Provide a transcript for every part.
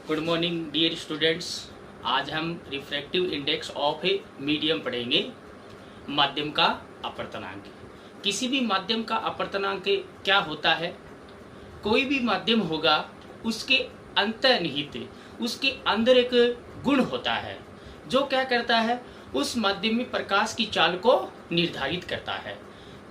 Good morning dear students. आज हम refractive index of a medium पढ़ेंगे। माध्यम का अपवर्तनांक। किसी भी माध्यम का अपवर्तनांक क्या होता है? कोई भी माध्यम होगा उसके अंतर्निहित उसके अंदर एक गुण होता है जो क्या करता है, उस माध्यम में प्रकाश की चाल को निर्धारित करता है।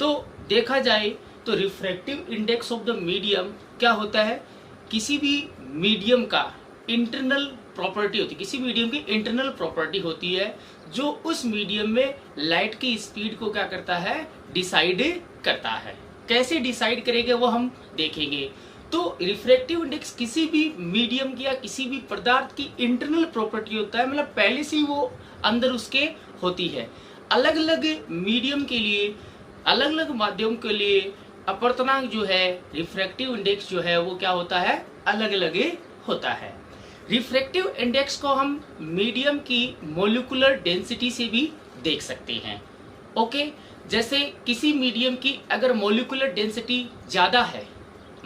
तो देखा जाए तो refractive index of the medium क्या होता है? किसी भी मीडियम का इंटरनल प्रॉपर्टी होती है, किसी मीडियम की इंटरनल प्रॉपर्टी होती है जो उस मीडियम में लाइट की स्पीड को क्या करता है, डिसाइड करता है। कैसे डिसाइड करेंगे वो हम देखेंगे। तो रिफ्रैक्टिव इंडेक्स किसी भी मीडियम की या किसी भी पदार्थ की इंटरनल प्रॉपर्टी होता है, मतलब पहले से ही वो अंदर उसके होती है। अलग अलग मीडियम के लिए, अलग अलग माध्यम के लिए अपवर्तनांक जो है, रिफ्रैक्टिव इंडेक्स जो है वो क्या होता है, अलग अलग होता है। रिफ्रैक्टिव इंडेक्स को हम मीडियम की मोलिकुलर डेंसिटी से भी देख सकते हैं। ओके, जैसे किसी मीडियम की अगर मोलिकुलर डेंसिटी ज़्यादा है,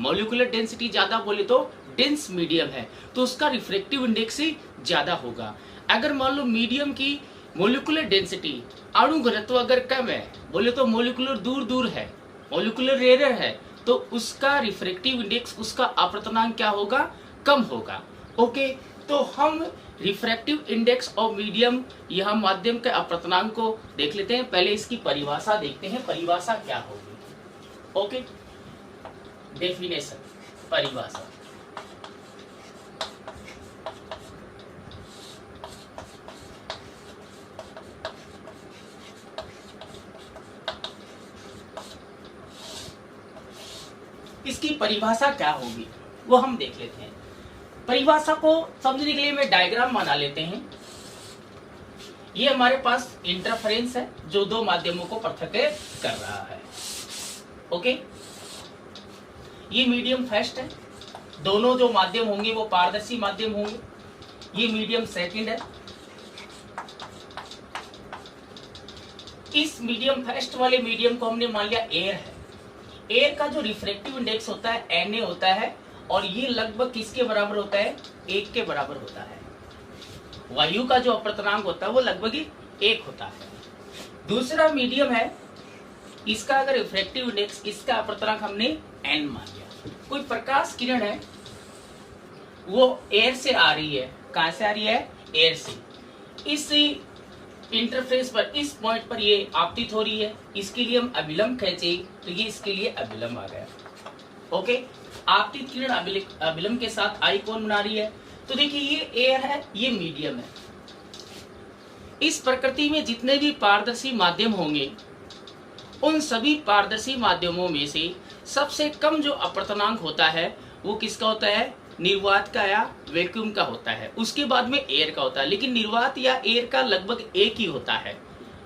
मोलिकुलर डेंसिटी ज़्यादा बोले तो डेंस मीडियम है, तो उसका रिफ्रैक्टिव इंडेक्स ज़्यादा होगा। अगर मान लो मीडियम की मोलिकुलर डेंसिटी, अणु घनत्व अगर कम है बोले तो मोलिकुलर दूर दूर है, मोलिकुलर रेयर है, तो उसका रिफ्रैक्टिव इंडेक्स, उसका अपवर्तनांक क्या होगा, कम होगा। ओके, तो हम रिफ्रैक्टिव इंडेक्स ऑफ मीडियम, यह माध्यम के अपवर्तनांक को देख लेते हैं। पहले इसकी परिभाषा देखते हैं, परिभाषा क्या होगी। ओके, डेफिनेशन, परिभाषा। इसकी परिभाषा क्या होगी वो हम देख लेते हैं। परिभाषा को समझने के लिए मैं डायग्राम बना लेते हैं। ये हमारे पास इंटरफेरेंस है जो दो माध्यमों को पृथक कर रहा है। ओके, ये मीडियम फर्स्ट है, दोनों जो माध्यम होंगे वो पारदर्शी माध्यम होंगे। ये मीडियम सेकंड है। इस मीडियम फर्स्ट वाले मीडियम को हमने मान लिया एयर है। एयर का जो रिफ्रैक्टिव इंडेक्स होता है Na होता है, और ये लगभग किसके बराबर होता है, 1 के बराबर होता है। वायु का जो अपवर्तनांक होता है वो लगभग ही 1 होता है। दूसरा मीडियम है, इसका अगर रिफ्रैक्टिव इंडेक्स, इसका अपवर्तनांक हमने N मान लिया। कोई प्रकाश किरण है वो एयर से आ रही है, कहां से आ रही है, एयर से। इस इंटरफेस पर, इस पॉइंट पर ये आपतित हो रही है, इसके लिए हम अभिलंब खींचे तो ये इसके लिए अभिलंब आ गया। ओके, आपतित किरण अभिलंब के साथ आई कोण बना रही है। तो देखिए ये एयर है, ये मीडियम है। इस प्रकृति में जितने भी पारदर्शी माध्यम होंगे उन सभी पारदर्शी माध्यमों में से सबसे कम जो अपवर्तनांक होता है वो किसका होता है, निर्वात का या वैक्यूम का होता है। उसके बाद में एयर का होता है, लेकिन निर्वात या एयर का लगभग एक ही होता है।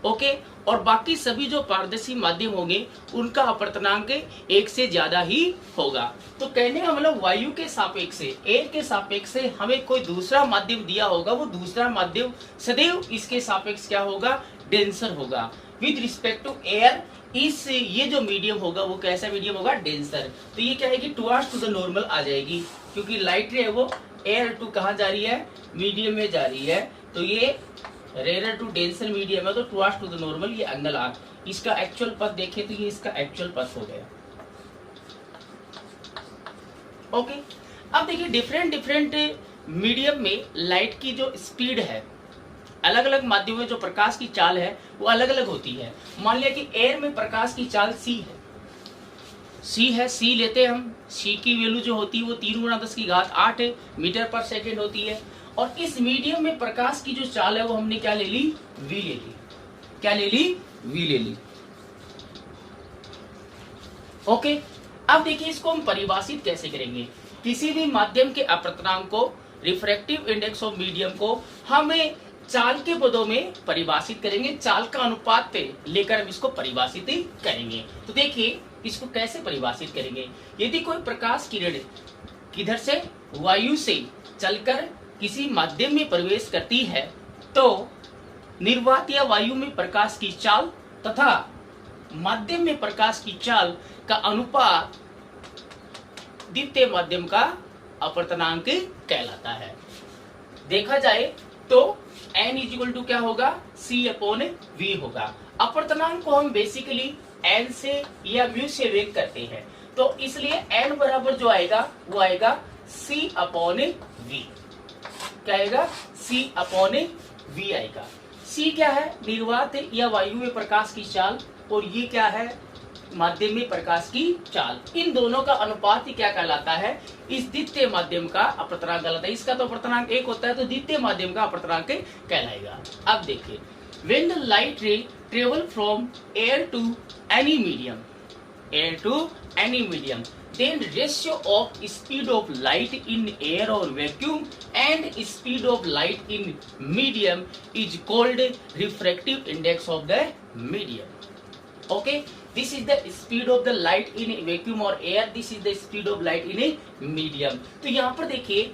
ओके, और बाकी सभी जो पारदर्शी माध्यम होंगे उनका अपवर्तनांक 1 से ज्यादा ही होगा। तो कहने का मतलब वायु के सापेक्ष से, एयर के सापेक्ष से हमें कोई दूसरा माध्यम दिया होगा, वो दूसरा माध्यम सदैव इसके सापेक्ष क्या होगा, डेंसर होगा। विद रिस्पेक्ट टू एयर, इस ये जो मीडियम होगा वो कैसा मीडियम होगा, डेंसर। तो ये क्या है कि टुवर्ड्स टू द नॉर्मल आ जाएगी, क्योंकि लाइट रे है वो एयर टू कहाँ जा रही है, मीडियम में जा रही है। तो ये रेयर टू डेंसर मीडियम है, तो टुवर्ड्स टू द नॉर्मल, ये एंगल आर। इसका एक्चुअल पथ देखें तो ये इसका एक्चुअल पथ हो गया। ओके, अब देखिए डिफरेंट मीडियम में लाइट की जो स्पीड है, अलग अलग माध्यमों में जो प्रकाश की चाल है वो अलग अलग होती है। मान लिया कि एयर में प्रकाश की चाल c है, c है, c लेते हैं हम। c की वैल्यू जो होती है वो 3 × 10⁸ मीटर पर सेकेंड होती है। और इस मीडियम में प्रकाश की जो चाल है वो हमने क्या ले ली, v ले ली। क्या ले ली, v ले ली। ओके, अब देखिए इसको हम परिभाषित कैसे करेंगे। किसी भी माध्यम के अपवर्तनांक को, रिफ्रैक्टिव इंडेक्स ऑफ मीडियम को हमें चाल के पदों में परिभाषित करेंगे। चाल का अनुपात लेकर हम इसको परिभाषित करेंगे। तो देखिए इसको कैसे परिभाषित करेंगे। यदि कोई प्रकाश किरण किधर से, वायु से चलकर किसी माध्यम में प्रवेश करती है तो निर्वात या वायु में प्रकाश की चाल तथा माध्यम में प्रकाश की चाल का अनुपात द्वितीय माध्यम का अपवर्तनांक कहलाता है। देखा जाए तो n इज इक्वल टू क्या होगा, c अपॉन v होगा। अपवर्तनांक को हम बेसिकली n से या म्यू से व्यक्त करते हैं, तो इसलिए n बराबर जो आएगा वो आएगा c अपॉन v। क्या आएगा, c अपॉन v आएगा। c क्या है, निर्वात या वायु में प्रकाश की चाल, और ये क्या है, माध्यम में प्रकाश की चाल। इन दोनों का अनुपात ही क्या कहलाता है, इस द्वितीय माध्यम का अपवर्तनांक कहलाता है। इसका तो अपवर्तनांक 1 होता है, तो द्वितीय माध्यम का अपवर्तनांक कहलाएगा। अब देखिए, when the light ray travel from air to any medium, then ratio of speed of light in air or vacuum and speed of light in medium is called refractive index of the medium. Okay, this is the speed of the light in a vacuum or air, this is the speed of light in a medium। तो यहाँ पर देखिए,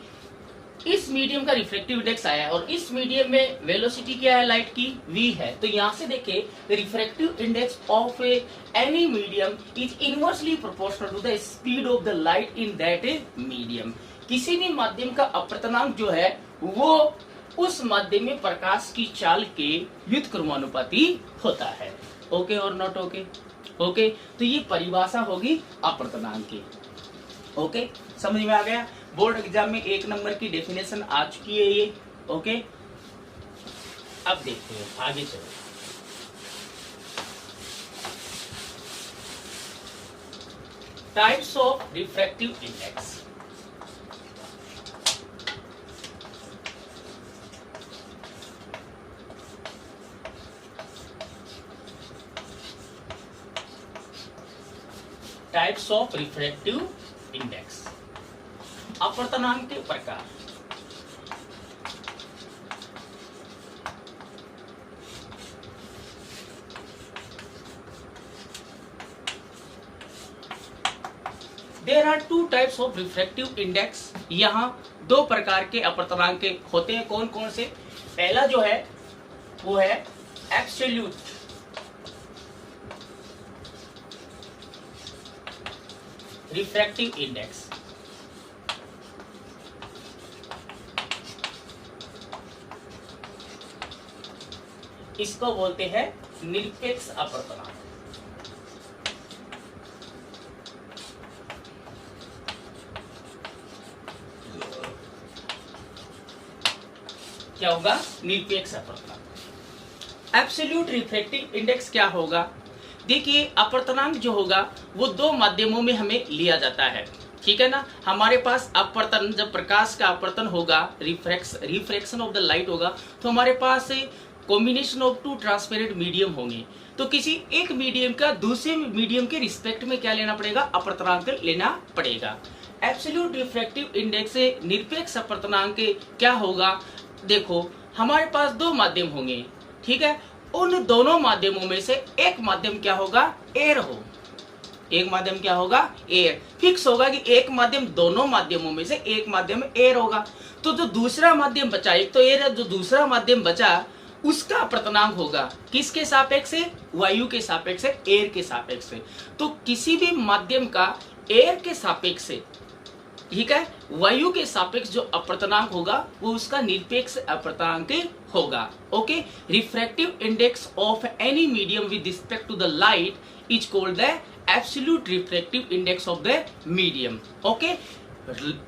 इस medium का refractive index आया है और इस मीडियम में वेलोसिटी क्या है लाइट की, v है। तो यहाँ से देखिए, refractive index of any medium is inversely proportional to the speed of the light in that medium. किसी भी माध्यम का अपवर्तनांक जो है वो उस माध्यम में प्रकाश की चाल के व्युत्क्रमानुपाती होता है। ओके और नॉट ओके? ओके, तो ये परिभाषा होगी अपवर्तनांक की। ओके, समझ में आ गया? बोर्ड एग्जाम में 1 नंबर की डेफिनेशन आ चुकी है ये। ओके, अब देखते हैं, आगे चलो। Types of refractive index. Types of refractive index, अपवर्तनांक के प्रकार। There are 2 types of refractive index. यहाँ 2 प्रकार के अपवर्तनांक होते हैं। कौन कौन से? पहला जो है वो है एब्सोल्यूट रिफ्रैक्टिव इंडेक्स। इसको बोलते हैं निरपेक्ष अपवर्तनांक। क्या होगा? निरपेक्ष अपवर्तनांक। एब्सोल्यूट रिफ्रैक्टिव इंडेक्स क्या होगा? देखिए, अपवर्तनांक जो होगा वो 2 माध्यमों में हमें लिया जाता है, ठीक है ना। हमारे पास अपवर्तन, जब प्रकाश का अपवर्तन होगा, रिफ्रैक्शन ऑफ द लाइट होगा, तो हमारे पास कॉम्बिनेशन ऑफ 2 ट्रांसपेरेंट मीडियम होंगे। तो किसी एक मीडियम का दूसरे मीडियम के रिस्पेक्ट में क्या लेना पड़ेगा? अपवर्तनांक लेना पड़ेगा। एब्सोल्यूट रिफ्रैक्टिव इंडेक्स से निरपेक्ष अपवर्तनांक क्या होगा? देखो, हमारे पास 2 माध्यम होंगे, ठीक है। उन दोनों माध्यमों में से एक माध्यम क्या होगा? एयर हो। एक माध्यम क्या होगा? एयर। फिक्स होगा कि एक माध्यम, दोनों माध्यमों में से एक माध्यम एयर होगा। तो जो दूसरा माध्यम बचा, एक तो एयर है, जो दूसरा माध्यम बचा उसका अपवर्तनांक होगा किसके सापेक्ष से? वायु के सापेक्ष से, एयर के सापेक्ष से। तो किसी भी माध्यम का एयर के सापेक्ष से, ठीक है, वायु के सापेक्ष जो अपवर्तनांक होगा वो उसका निरपेक्ष अपवर्तनांक होगा। Okay, refractive index of any medium with respect to the light is called the absolute refractive index of the medium. Okay,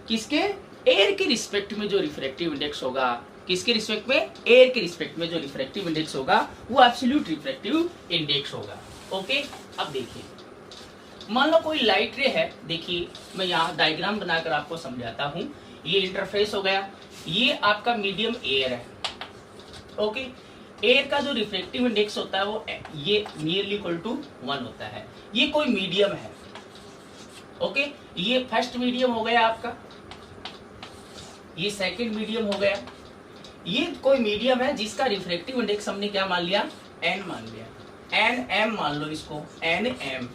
किसके? एयर के रिस्पेक्ट में जो रिफ्रैक्टिव इंडेक्स होगा, किसके रिस्पेक्ट में? एयर के रिस्पेक्ट में जो रिफ्रैक्टिव इंडेक्स होगा वो एब्सोल्यूट रिफ्रैक्टिव इंडेक्स होगा। ओके, अब देखिए, मान लो कोई लाइट रे है। देखिए, मैं यहाँ डायग्राम बनाकर आपको समझाता हूँ। ये इंटरफेस हो गया, ये आपका मीडियम एयर है। ओके, एयर का जो रिफ्रैक्टिव इंडेक्स होता है वो ये नियरली इक्वल टू 1 होता है। ये कोई मीडियम है। ओके, ये फर्स्ट मीडियम हो गया आपका, ये सेकंड मीडियम हो गया। ये कोई मीडियम है जिसका रिफ्रैक्टिव इंडेक्स हमने क्या मान लिया? n मान लिया। nm मान लो इसको, nm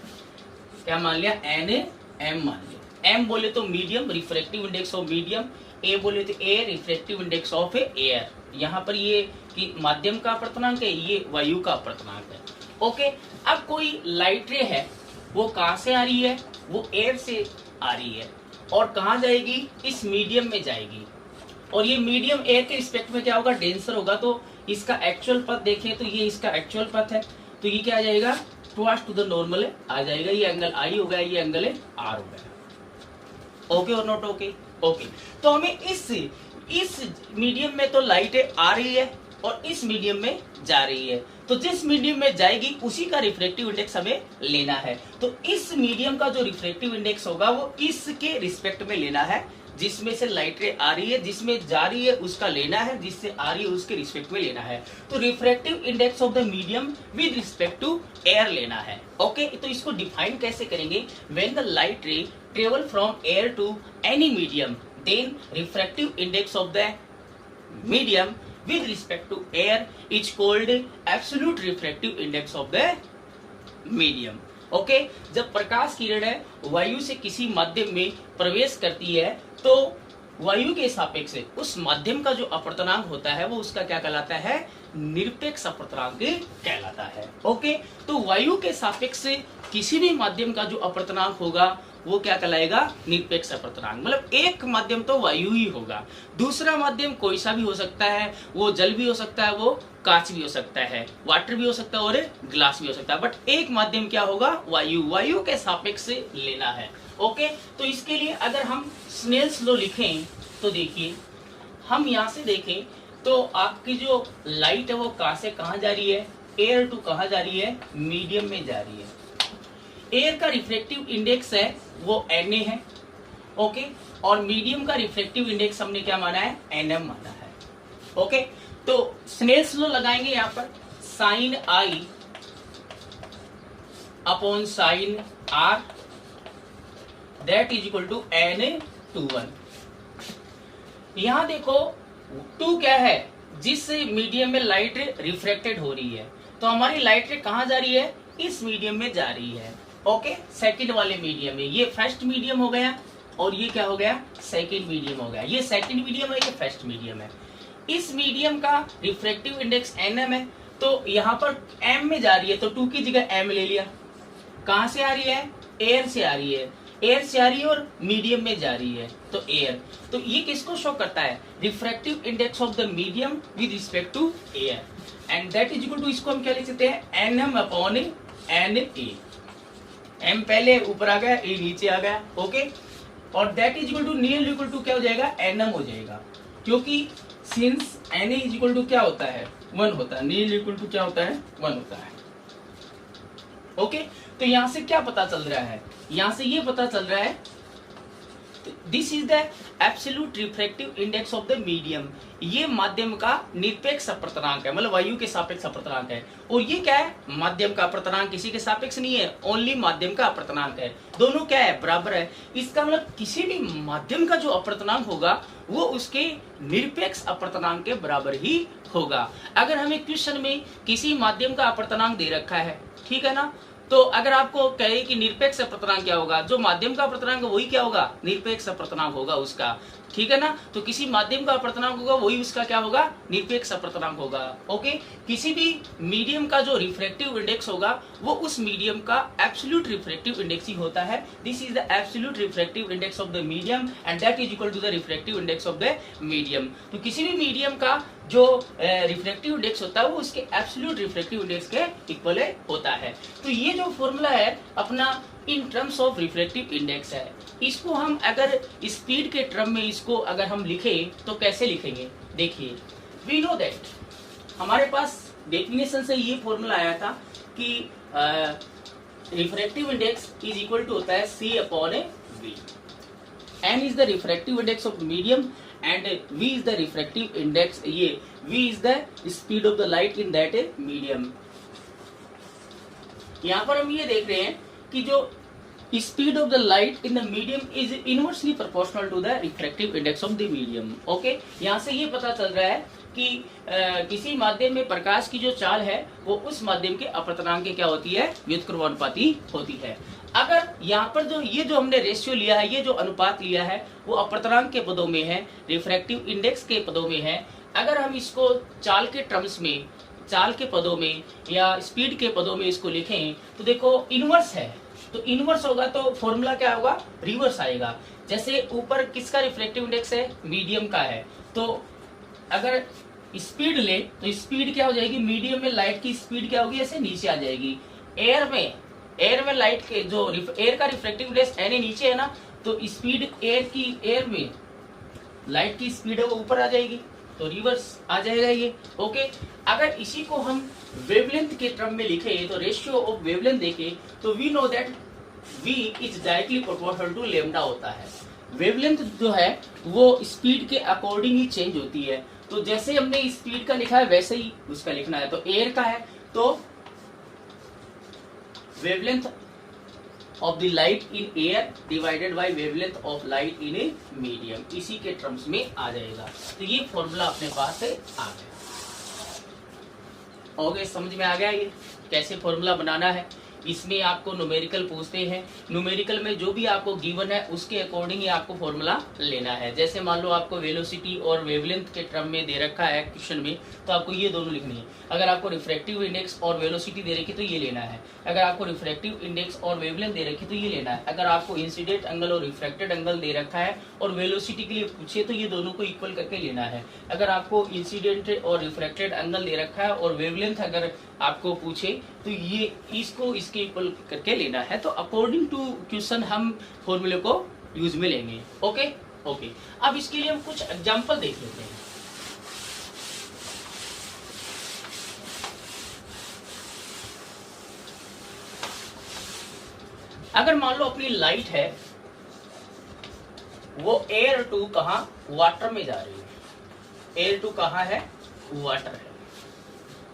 क्या मान लिया? nm मान लिया। m बोले तो medium, refractive index of medium. a बोले तो air, refractive index of air. यहाँ पर ये कि माध्यम का अपवर्तनांक है, ये वायु का अपवर्तनांक है। ओके, अब कोई लाइट रे है, वो कहाँ से आ रही है? वो एयर से आ रही है। और कहाँ जाएगी, इस मीडियम में जाएगी। और ये मीडियम एयर के रिस्पेक्ट में क्या होगा, डेंसर होगा। तो इसका एक्चुअल पथ देखें तो ये इसका एक्चुअल पथ है, तो ये क्या आ जाएगा, टुवर्ड्स टू द नॉर्मल आ जाएगा। ये एंगल आई हो गया, ये एंगल आर हो गया। ओके और नॉट ओके? ओके। तो हमें इस मीडियम में तो लाइट आ रही है और इस मीडियम में जा रही है, तो जिस मीडियम में जाएगी उसी का रिफ्रैक्टिव इंडेक्स हमें लेना है। तो इस मीडियम का जो रिफ्रैक्टिव इंडेक्स होगा वो इसके रिस्पेक्ट में लेना है, जिसमें से लाइट रे आ रही है, जिसमें जा रही है उसका लेना है, जिससे आ रही है उसके रिस्पेक्ट में लेना है। तो refractive index of the medium with respect to air लेना है। ओके, तो इसको डिफाइन कैसे करेंगे, when the light ray travel from air to any medium then refractive index of the medium with respect to air is called absolute refractive index of the medium. Okay, जब प्रकाश किरण है वायु से किसी माध्यम में प्रवेश करती है तो वायु के सापेक्ष उस माध्यम का जो अपवर्तनांक होता है वो उसका क्या कहलाता है, निरपेक्ष अपवर्तनांक कहलाता है। ओके, तो वायु के सापेक्ष किसी भी माध्यम का जो अपवर्तनांक होगा वो क्या कहलाएगा, निरपेक्ष अपवर्तनांक। मतलब एक माध्यम तो वायु ही होगा, दूसरा माध्यम कोई सा भी हो सकता है, वो जल भी हो सकता है, वो कांच भी हो सकता है, वाटर भी हो सकता है और ग्लास भी हो सकता है, बट एक माध्यम क्या होगा, वायु के सापेक्ष लेना है। ओके, तो इसके लिए अगर हम स्नेल्स लॉ लिखें तो देखिए, हम यहाँ से देखें तो आपकी जो लाइट है वो कहाँ से कहाँ जा रही है, एयर टू कहाँ जा रही है, मीडियम में जा रही है। एयर का रिफ्रैक्टिव इंडेक्स है वो Na है। ओके, और मीडियम का रिफ्रैक्टिव इंडेक्स हमने क्या माना है, Nm माना है। ओके, तो स्नेल्स लॉ लगाएंगे यहाँ पर, sine I upon sine R that is equal to N/1। यहाँ देखो 2 क्या है, जिस मीडियम में लाइट रिफ्रैक्टेड हो रही है, तो हमारी लाइट रे कहाँ जा रही है, इस मीडियम में जा रही है। ओके, सेकंड वाले मीडियम में, ये फर्स्ट मीडियम हो गया और ये क्या हो गया, सेकंड मीडियम हो गया। ये सेकंड मीडियम है, ये फर्स्ट मीडियम है। इस मीडियम का रिफ्रैक्टिव इंडेक्स Nm है, तो यहाँ पर m में जा रही है तो 2 की जगह m ले लिया। कहाँ से आ रही है, एयर से आ रही है, एयर से आ रही है और मीडियम में जा रही है तो एयर। तो ये किसको शो करता है, refractive index of the medium with respect to air, and that is equal to, इसको हम क्या लिख सकते हैं, Nm अपॉन Na। m पहले ऊपर आ गया, a नीचे आ गया। ओके, और that is equal to near equal to क्या हो जाएगा, Nm हो जाएगा, क्योंकि since Na is equal to क्या होता है, 1 होता है, नियर इक्वल टू क्या होता है, 1 होता है। ओके, तो यहां से क्या पता चल रहा है, यहां से ये पता चल रहा है this is the absolute refractive index of the medium. ये माध्यम का निरपेक्ष अपवर्तनांक है, मतलब वायु के सापेक्ष अपवर्तनांक है। और ये क्या है, माध्यम का अपवर्तनांक किसी के सापेक्ष नहीं है, ओनली माध्यम का अपवर्तनांक है। दोनों क्या है, बराबर है। इसका मतलब किसी भी माध्यम का जो अपवर्तनांक होगा वो उसके निरपेक्ष अपवर्तनांक के बराबर ही होगा। अगर हमें क्वेश्चन में किसी माध्यम का अपवर्तनांक दे रखा है, ठीक है ना, तो अगर आपको कहे कि निरपेक्ष अपवर्तनांक क्या होगा, जो माध्यम का अपवर्तनांक वही क्या होगा, निरपेक्ष अपवर्तनांक होगा उसका, ठीक है ना। तो किसी माध्यम का अपवर्तनांक होगा वही उसका क्या होगा, निरपेक्ष अपवर्तनांक होगा। ओके, किसी भी मीडियम का जो रिफ्रैक्टिव इंडेक्स होगा वो उस मीडियम का एब्सोल्यूट रिफ्रैक्टिव इंडेक्स ही होता है। This is the absolute refractive index of the medium and that is equal to the refractive index of the medium. तो किसी भी मीडियम का जो रिफ्रैक्टिव इंडेक्स होता है वो उसके एब्सोल्यूट रिफ्रैक्टिव इंडेक्स के इक्वल होता है। तो ये जो फॉर्मूला है अपना in terms of refractive index है, इसको हम अगर स्पीड के टर्म में इसको अगर हम लिखें तो कैसे लिखेंगे, देखिए, वी नो दैट हमारे पास डेफिनेशन से ये फॉर्मूला आया था कि refractive index is equal to होता है C upon V। N is the refractive index of medium and V is the refractive index, ये V is the speed of the light in that medium। यहाँ पर हम ये देख रहे हैं कि जो speed of the light in the medium is inversely proportional to the refractive index of the medium। Okay, यहाँ से ये पता चल रहा है कि किसी माध्यम में प्रकाश की जो चाल है वो उस माध्यम के अपवर्तनांक की क्या होती है, व्युत्क्रमानुपाती होती है। अगर यहाँ पर जो हमने रेशियो लिया है, ये जो अनुपात लिया है वो अपवर्तनांक के पदों में है, रिफ्रैक्टिव इंडेक्स के पदों में है। अगर हम इसको चाल के टर्म्स में, चाल के पदों में या स्पीड के पदों में इसको लिखें तो देखो इनवर्स है, तो इनवर्स होगा तो फॉर्मूला क्या होगा, रिवर्स आएगा। जैसे ऊपर किसका रिफ्लेक्टिव इंडेक्स है, मीडियम का है, तो अगर स्पीड ले तो स्पीड क्या हो जाएगी, मीडियम में लाइट की स्पीड क्या होगी, ऐसे नीचे आ जाएगी। एयर में लाइट के जो एयर का रिफ्लेक्टिव इंडेक्स एन नीचे है ना, तो स्पीड एयर में लाइट की स्पीड है वो ऊपर आ जाएगी, तो रिवर्स आ जाएगा ये। ओके, अगर इसी को हम वेवलेंथ के टर्म में लिखे तो रेशियो ऑफ वेवलेंथ देखे तो we know that v is directly proportional to lambda होता है। वेवलेंथ जो है वो स्पीड के अकॉर्डिंग ही चेंज होती है, तो जैसे हमने स्पीड का लिखा है वैसे ही उसका लिखना है। तो एयर का है तो wavelength of the light in air divided by wavelength of light in a medium, इसी के टर्म्स में आ जाएगा। तो ये फॉर्मूला अपने पास है आ गया। ओके, समझ में आ गया ये कैसे फॉर्मूला बनाना है। इसमें आपको न्यूमेरिकल पूछते हैं, न्यूमेरिकल में जो भी आपको गिवन है उसके अकॉर्डिंग ही आपको फॉर्मूला लेना है। जैसे मान लो आपको वेलोसिटी और वेवलेंथ के टर्म में दे रखा है क्वेश्चन में, तो आपको ये दोनों लिखनी है। अगर आपको रिफ्रैक्टिव इंडेक्स और वेलोसिटी दे रखी तो ये लेना है। अगर आपको रिफ्रैक्टिव इंडेक्स और वेवलेंथ दे रखी तो ये लेना है। अगर आपको इंसिडेंट एंगल और रिफ्रैक्टेड एंगल दे रखा है और वेलोसिटी के लिए पूछे तो ये दोनों को इक्वल करके लेना है। अगर आपको इंसिडेंट और रिफ्रैक्टेड एंगल दे रखा है और वेवलेंथ अगर आपको पूछे तो ये इसको इसके इक्वल करके लेना है। तो अकॉर्डिंग टू क्वेश्चन हम फॉर्मूले को यूज में लेंगे। ओके ओके, अब इसके लिए हम कुछ एग्जांपल देख लेते हैं। अगर मान लो अपनी लाइट है वो एयर टू कहां, वाटर में जा रही है। एयर टू कहां है, वाटर है,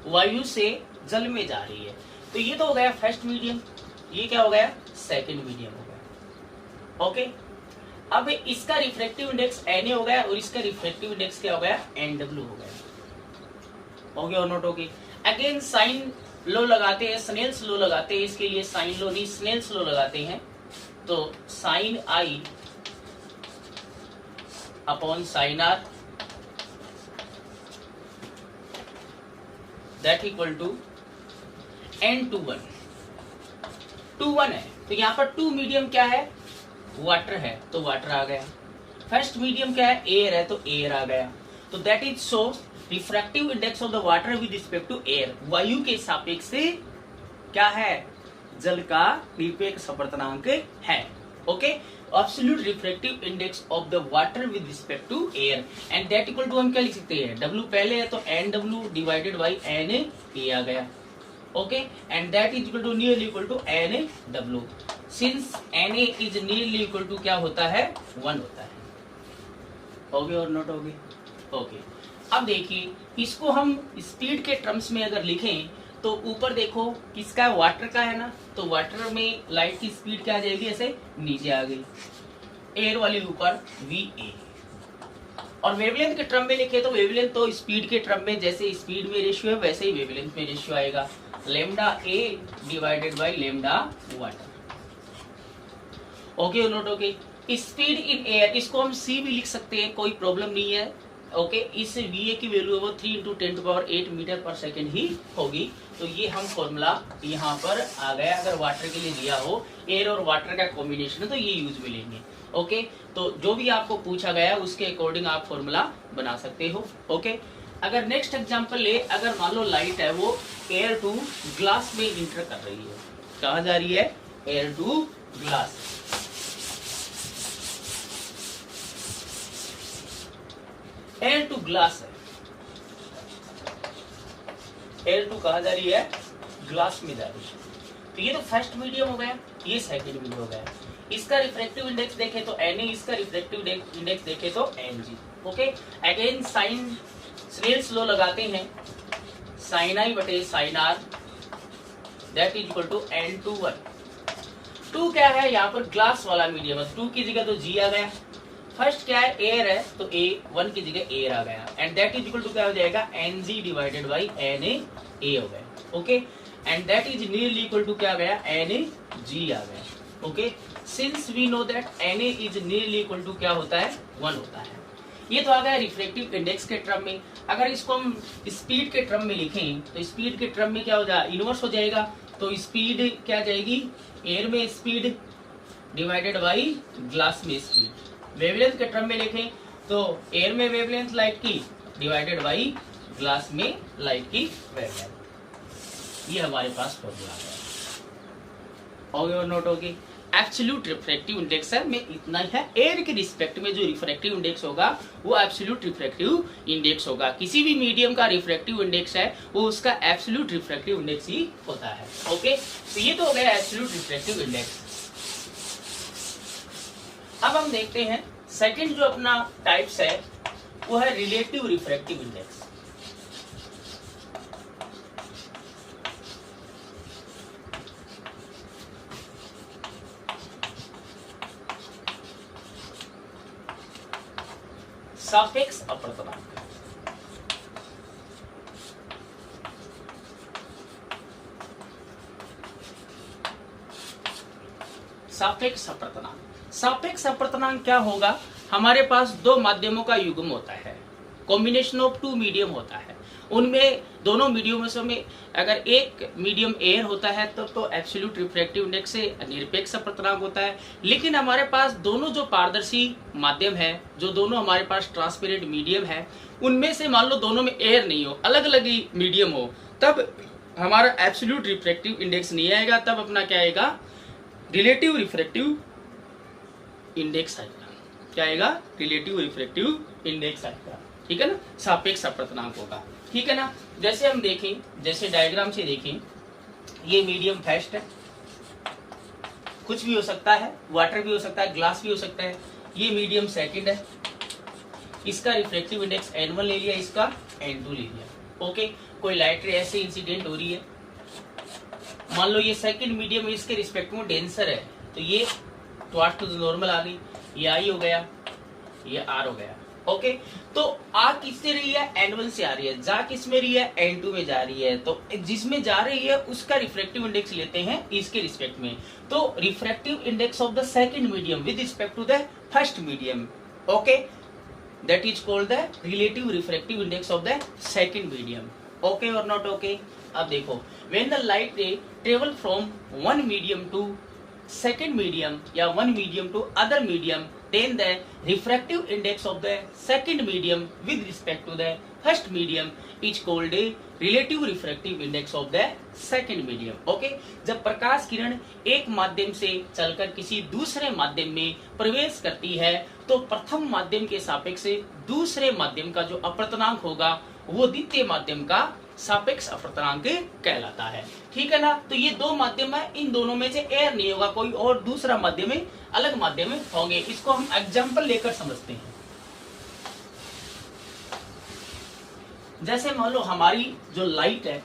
वायु से जल में जा रही है। तो ये तो हो गया फर्स्ट मीडियम, ये क्या हो गया, सेकंड मीडियम हो गया। ओके, अब इसका रिफ्रैक्टिव इंडेक्स Na हो गया और इसका रिफ्रैक्टिव इंडेक्स क्या हो गया, Nw हो गया। ओके और नोट ओके। अगेन साइन लो लगाते हैं, स्नेल्स लो लगाते हैं, इसके लिए साइन लो नहीं स्नेल्स लो लगाते हैं। तो sine I upon sine R that equal to N21 21 है। तो यहाँ पर टू मीडियम क्या है, वाटर है, तो वाटर आ गया। फर्स्ट मीडियम क्या है, एयर है, तो एयर आ गया। तो that is so refractive index of the water with respect to air, वायु के सापेक्ष से क्या है, जल का निरपेक्ष अपवर्तनांक है। Okay, absolute refractive index of the water with respect to air and that equal to हम क्या लिख सकते हैं, W पहले है तो NW डिवाइडेड बाई Na आ गया। Okay, and that is equal to nearly equal to NaW, since Na is nearly equal to क्या होता है, 1 होता है। ओके और नोट ओके ओके। अब देखिए इसको हम स्पीड के टर्म्स में अगर लिखें तो ऊपर देखो किसका, वाटर का है ना, तो वाटर में लाइट की स्पीड क्या आ जाएगी, ऐसे नीचे आ गई, एयर वाली ऊपर VA। और वेवलेंथ के टर्म में लिखे तो वेवलेंथ तो स्पीड के टर्म में जैसे स्पीड में रेशियो है वैसे ही वेवलेंथ में रेशियो आएगा, lambda A divided by lambda water. Okay और note okay. Speed in air इसको हम C भी लिख सकते हैं, कोई प्रॉब्लम नहीं है। ओके, इस VA की वैल्यू है वो 3 × 10⁸ मीटर पर सेकेंड ही होगी। तो ये हम फॉर्मूला यहाँ पर आ गया। अगर वाटर के लिए दिया हो, एयर और वाटर का कॉम्बिनेशन है तो ये यूज में लेंगे। ओके, तो जो भी आपको पूछा गया है उसके अकॉर्डिंग आप फॉर्मूला बना सकते हो। ओके, अगर नेक्स्ट एग्जांपल ले, अगर मान लो लाइट है वो एयर टू ग्लास में इंटर कर रही है, कहाँ जा रही है, air to glass. Air to glass है, एयर टू कहा जा रही है, ग्लास में जा रही है। तो ये तो फर्स्ट मीडियम हो गया, ये सेकंड मीडियम हो गया। इसका रिफ्रैक्टिव इंडेक्स देखे तो Na, इसका रिफ्रैक्टिव इंडेक्स देखे तो Ng। Okay, again sine Snell's law लगाते हैं, साइन आई बटे sine R that is equal to N21। 2 क्या है, यहाँ पर ग्लास वाला मीडियम है, 2 की जगह तो G आ गया। फर्स्ट क्या है, एयर है, तो A 1 की जगह एयर आ गया and that is equal to क्या हो जाएगा, Ng डिवाइडेड बाई Na हो गया। Okay, and that is nearly equal to क्या आ गया, Nag आ गया। Okay, since we know that Na is nearly equal to क्या होता है, 1 होता है। ये तो आ गया रिफ्रैक्टिव इंडेक्स के टर्म में। अगर इसको हम स्पीड के टर्म में लिखें तो स्पीड के टर्म में क्या हो जाएगा, इनवर्स हो जाएगा। तो स्पीड क्या जाएगी, एयर में स्पीड डिवाइडेड बाई ग्लास में स्पीड। वेवलेंथ के टर्म में लिखें तो एयर में वेवलेंथ लाइट की डिवाइडेड बाई ग्लास में लाइट की वेवलेंथ। ये हमारे पास फॉर्मूला है। होगी और नोट होगी। एब्सोल्यूट रिफ्रैक्टिव इंडेक्स है में इतना ही है। एयर के रिस्पेक्ट में जो रिफ्रैक्टिव इंडेक्स होगा वो एब्सोल्यूट रिफ्रैक्टिव इंडेक्स होगा। किसी भी मीडियम का रिफ्रैक्टिव इंडेक्स है वो उसका एब्सोल्यूट रिफ्रैक्टिव इंडेक्स ही होता है। ओके, तो ये तो हो गया एब्सोल्यूट रिफ्रैक्टिव इंडेक्स। अब हम देखते हैं सेकंड जो अपना टाइप्स है वो है रिलेटिव रिफ्रैक्टिव इंडेक्स। सापेक्ष अपवर्तनांक। सापेक्ष अपवर्तनांक। सापेक्ष अपवर्तनांक क्या होगा? हमारे पास दो माध्यमों का युग्म होता है, कॉम्बिनेशन ऑफ टू मीडियम होता है। उनमें दोनों मीडियमों से में अगर एक मीडियम एयर होता है तो एब्सोल्यूट रिफ्रैक्टिव इंडेक्स से निरपेक्ष अपवर्तनांक होता है। लेकिन हमारे पास दोनों जो पारदर्शी माध्यम है, जो दोनों हमारे पास ट्रांसपेरेंट मीडियम है, उनमें से मान लो दोनों में एयर नहीं हो, अलग अलग ही मीडियम हो, तब हमारा एब्सोल्यूट रिफ्रैक्टिव इंडेक्स नहीं आएगा। तब अपना क्या आएगा? रिलेटिव रिफ्रैक्टिव इंडेक्स आएगा। क्या आएगा? रिलेटिव रिफ्रैक्टिव इंडेक्स आएगा। ठीक है ना, सापेक्ष अपवर्तनांक होगा। ठीक है ना, जैसे हम देखें, जैसे डायग्राम से देखें, ये मीडियम फर्स्ट है, कुछ भी हो सकता है, वाटर भी हो सकता है, ग्लास भी हो सकता है। ये मीडियम सेकंड है, इसका रिफ्रैक्टिव इंडेक्स N1 ले लिया, इसका N2 ले लिया। ओके, कोई लाइट रे ऐसे इंसिडेंट हो रही है, मान लो ये सेकंड मीडियम इसके रिस्पेक्ट में डेंसर है, तो ये टुवर्ड्स टू द नॉर्मल आ गई, ये I हो गया, ये R हो गया। ओके, तो आ किससे रही है? N1 से आ रही है। जा किस में रही है? N2 में जा रही है। तो जिसमें जा रही है उसका रिफ्रैक्टिव इंडेक्स लेते हैं इसके रिस्पेक्ट में। तो refractive index of the second medium with respect to the first medium, okay, that is called the relative refractive index of the second medium. Okay और नॉट ओके? अब देखो, when the light ray travel from one medium to second medium या one medium to other medium, then the refractive index of the second medium with respect to the first medium is called a relative refractive index of the second medium. Okay, जब प्रकाश किरण एक माध्यम से चलकर किसी दूसरे माध्यम में प्रवेश करती है तो प्रथम माध्यम के सापेक्ष से दूसरे माध्यम का जो अपवर्तनांक होगा वो द्वितीय माध्यम का सापेक्ष अपवर्तनांक कहलाता है। ठीक है ना, तो ये दो माध्यम है, इन दोनों में से एयर नहीं होगा, कोई और दूसरा माध्यम में, अलग माध्यम में होंगे। इसको हम एग्जांपल लेकर समझते हैं। जैसे मान लो हमारी जो लाइट है,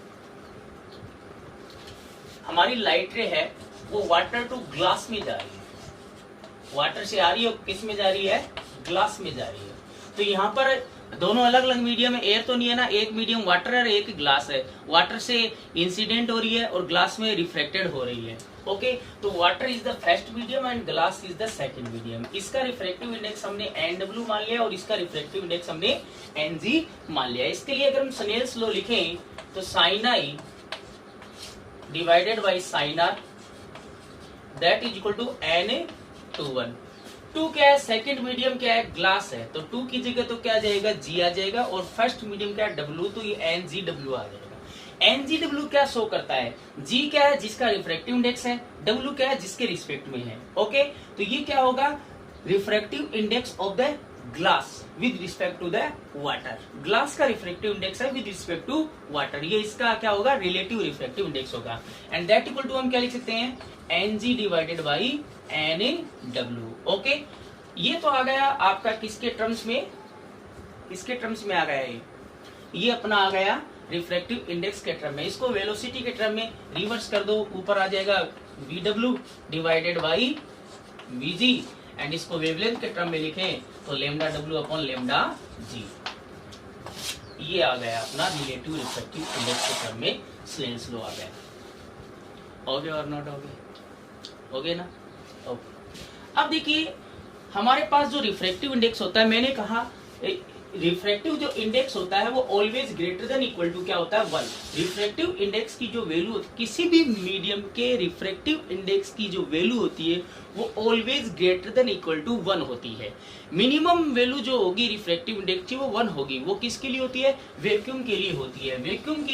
हमारी लाइट रे है वो वाटर टू ग्लास में जा रही है, वाटर से आ रही है, किस में जा रही है? ग्लास में जा रही है। तो यहाँ पर दोनों अलग अलग मीडियम है, एयर तो नहीं है ना, एक मीडियम वाटर है और एक ग्लास है। वाटर से इंसिडेंट हो रही है और ग्लास में रिफ्लेक्टेड हो रही है। ओके, तो water is the first medium and glass is the second medium. इसका रिफ्रैक्टिव इंडेक्स हमने NW मान लिया और इसका रिफ्रैक्टिव इंडेक्स हमने NG मान लिया। इसके लिए अगर हम स्नेल्स लॉ लिखें तो sin I divided by sin R that is equal to Na/1। 2 क्या है? सेकंड मीडियम क्या है? ग्लास है, तो 2 की जगह तो क्या आ जाएगा? G आ जाएगा, और फर्स्ट मीडियम क्या है? W, तो ये NGW आ जाएगा। NGW क्या शो करता है? G क्या है? जिसका रिफ्रैक्टिव इंडेक्स है, W क्या है? जिसके रिस्पेक्ट में है। ओके, तो ये क्या होगा? Refractive index of the glass with respect to the water. Glass का रिफ्रैक्टिव इंडेक्स है विद रिस्पेक्ट टू वाटर, ये इसका क्या होगा? रिलेटिव रिफ्रैक्टिव इंडेक्स होगा। एंड दैट इक्वल टू हम क्या लिख सकते हैं? NG divided by NaW। Okay, ये तो आ गया आपका किसके टर्म्स में? किसके टर्म्स में आ गया? ये अपना आ गया रिफ्रैक्टिव इंडेक्स के टर्म में। इसको वेलोसिटी के टर्म में रिवर्स कर दो, ऊपर आ जाएगा VW divided by VG, and इसको वेवलेंथ के टर्म में लिखें तो lambda W upon lambda G। ये आ गया अपना रिलेटिव रिफ्रैक्टिव इंडेक्स के टर्म में स्नेल्स लॉ आ गया। हो गया और नॉट हो गया? हो गया ना? ओके, अब देखिए हमारे पास जो रिफ्रैक्टिव इंडेक्स होता है, मैंने कहा रिफ्रैक्टिव जो इंडेक्स होता है वो always greater than equal to क्या होता है 1। रिफ्रैक्टिव इंडेक्स की जो वैल्यू किसी भी मीडियम के रिफ्रैक्टिव इंडेक्स की जो वैल्यू होती है वो always greater than equal to 1 होती है। मिनिमम वैल्यू जो होगी रिफ्रैक्टिव इंडेक्स की वो 1 होगी। वो किसके लिए होती है? वैक्यूम के लिए होती है। वैक्यूम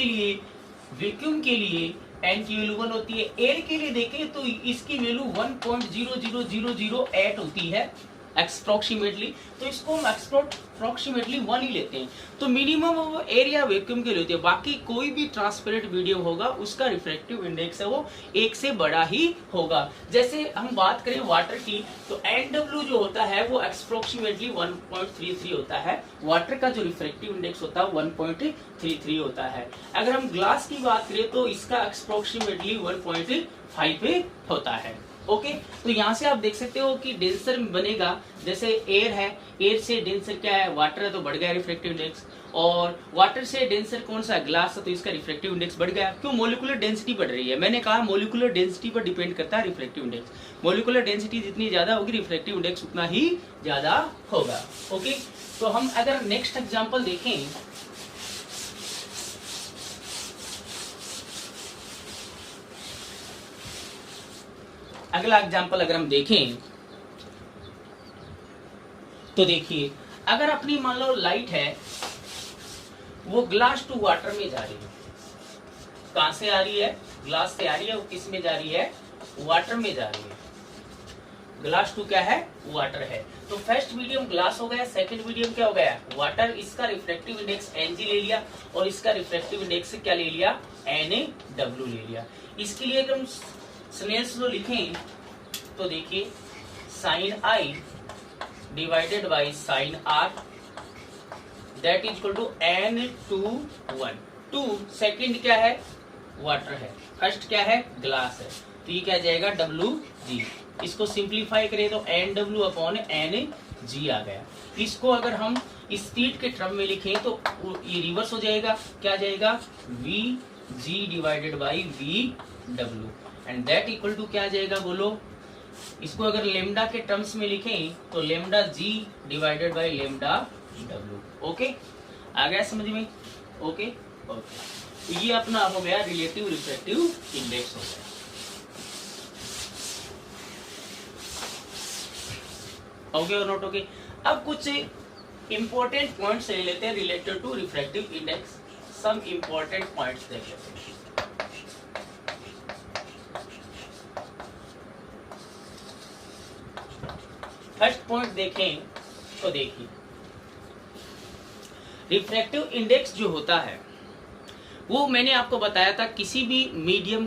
के लिए एन की वैल्यू 1 होती है। एयर के लिए देखें तो इसकी वैल्यू 1.00008 होती है अप्रोक्सीमेटली, तो इसको हम अप्रोक्सीमेटली 1 ही लेते हैं। तो मिनिमम एरिया वैक्यूम के लिए होती है। बाकी कोई भी ट्रांसपेरेंट मीडियम होगा उसका रिफ्रैक्टिव इंडेक्स है वो 1 से बड़ा ही होगा। जैसे हम बात करें वाटर की तो NW जो होता है वो अप्रोक्सीमेटली 1.33 होता है। वाटर का जो रिफ्रैक्टिव इंडेक्स होता है 1.33 होता है। अगर हम ग्लास की बात करें तो इसका अप्रोक्सीमेटली 1.5 होता है। ओके, तो यहाँ से आप देख सकते हो कि डेंसर बनेगा। जैसे एयर है, एयर से डेंसर क्या है? वाटर है, तो बढ़ गया रिफ्रैक्टिव इंडेक्स। और वाटर से डेंसर कौन सा? ग्लास है, तो इसका रिफ्रैक्टिव इंडेक्स बढ़ गया। क्यों? मोलिकुलर डेंसिटी बढ़ रही है। मैंने कहा मोलिकुलर डेंसिटी पर डिपेंड करता है रिफ्रैक्टिव इंडेक्स। मोलिकुलर डेंसिटी जितनी ज्यादा होगी रिफ्रैक्टिव इंडेक्स उतना ही ज्यादा होगा। ओके, तो हम अगर नेक्स्ट एग्जाम्पल देखें, अगला एग्जाम्पल अगर हम देखें तो देखिए, अगर अपनी मान लो लाइट है वो ग्लास टू वाटर में जा रही है। कहां से आ रही है? ग्लास से आ रही है। वो किस में जा रही है? वाटर में जा रही है। ग्लास टू क्या है? वाटर है। तो फर्स्ट मीडियम ग्लास हो गया, सेकंड मीडियम क्या हो गया? वाटर। इसका रिफ्रैक्टिव इंडेक्स Ng ले लिया और इसका रिफ्रैक्टिव इंडेक्स क्या ले लिया? NaW ले लिया। इसके लिए अगर हम स्नेल्स लॉ लिखें तो देखिए sine I divided by sine R that is equal to N/1। 2 second क्या है? वाटर है। फर्स्ट क्या है? ग्लास है। तो ये क्या जाएगा? Wg। इसको सिंप्लीफाई करें तो NW अपॉन Ng आ गया। इसको अगर हम स्पीड के टर्म में लिखें तो ये रिवर्स हो जाएगा। क्या जाएगा? Vg divided by Vw and that equal to क्या जाएगा? बोलो। इसको अगर लेमडा के टर्म्स में लिखें तो lambda G divided by lambda W। Okay, आ गया समझ में? ओके ओके, तो ये अपना हो गया रिलेटिव रिफ्रैक्टिव इंडेक्स हो गया। ओके और नोट? ओके, अब कुछ इंपॉर्टेंट पॉइंट्स ले लेते हैं related to refractive index. Some important points देख लेते हैं। फर्स्ट पॉइंट देखें तो देखिए, रिफ्रैक्टिव इंडेक्स जो होता है वो मैंने आपको बताया था किसी भी मीडियम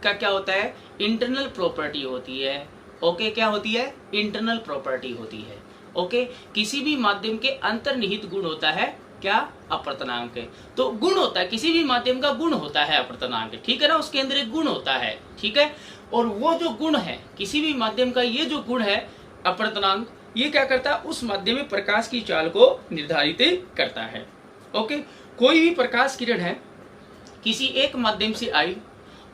का क्या होता है? इंटरनल प्रॉपर्टी होती है। ओके, क्या होती है? इंटरनल प्रॉपर्टी होती है। ओके, किसी भी माध्यम के अंतर्निहित गुण होता है क्या? अपर्तनांक। तो गुण होता है, किसी भी माध्यम का गुण होता है अपर्तनांक, ठीक है ना? उसके अंदर एक गुण होता है, ठीक है? और वो जो गुण है किसी भी माध्यम का, ये जो गुण है अपर्तनांक, ये क्या करता है? उस माध्यम में प्रकाश की चाल को निर्धारित करता है। ओके, कोई भी प्रकाश किरण है किसी एक माध्यम से आई